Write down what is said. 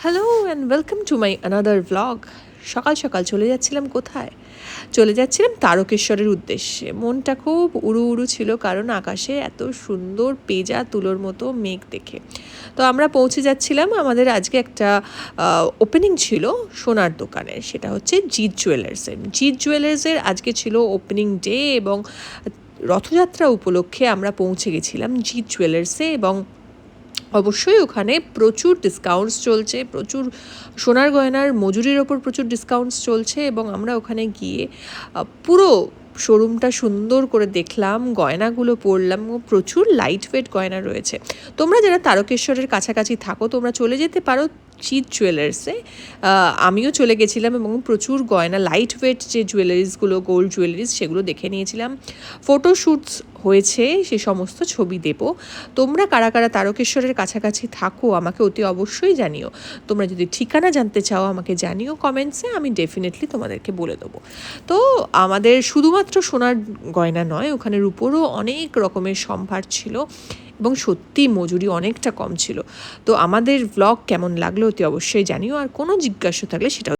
Hello and welcome to my another vlog. সকাল সকাল চলে যাচ্ছিলাম কোথায়? চলে যাচ্ছিলাম তারকেশ্বরের উদ্দেশ্যে। মনটা খুব উড়ু উড়ু ছিল, কারণ আকাশে এত সুন্দর পেঁজা তুলোর মতো মেঘ দেখে। তো আমরা পৌঁছে যাচ্ছিলাম। আমাদের আজকে একটা ওপেনিং ছিল সোনার দোকানের, সেটা হচ্ছে জিৎ জুয়েলার্সের। জিৎ জুয়েলার্সের আজকে ছিল ওপেনিং ডে, এবং রথযাত্রা উপলক্ষে আমরা পৌঁছে গেছিলাম জিৎ জুয়েলার্সে। এবং অবশ্যই ওখানে প্রচুর ডিসকাউন্টস চলছে, প্রচুর সোনার গয়নার মজুরির ওপর প্রচুর ডিসকাউন্টস চলছে। এবং আমরা ওখানে গিয়ে পুরো শোরুমটা সুন্দর করে দেখলাম, গয়নাগুলো পরলাম। প্রচুর লাইট ওয়েট গয়না রয়েছে। তোমরা যারা তারকেশ্বরের কাছাকাছি থাকো, তোমরা চলে যেতে পারো জিৎ জুয়েলার্সে। আমিও চলে গেছিলাম এবং প্রচুর গয়না, লাইট ওয়েট যে জুয়েলারিসগুলো, গোল্ড জুয়েলারিস, সেগুলো দেখে নিয়েছিলাম। ফটোশ্যুটস হয়েছে, সে সমস্ত ছবি দেব। তোমরা কারা কারা তারকেশ্বরের কাছাকাছি থাকো আমাকে অতি অবশ্যই জানিও। তোমরা যদি ঠিকানা জানতে চাও আমাকে জানিও কমেন্টসে, আমি ডেফিনেটলি তোমাদেরকে বলে দেবো। তো আমাদের শুধুমাত্র সোনার গয়না নয়, ওখানে রূপোরও অনেক রকমের সম্ভার ছিল, এবং সত্যি মজুরি অনেকটা কম ছিল। তো আমাদের ব্লগ কেমন লাগলো অতি অবশ্যই জানিও, আর কোনো জিজ্ঞাসা থাকলে সেটা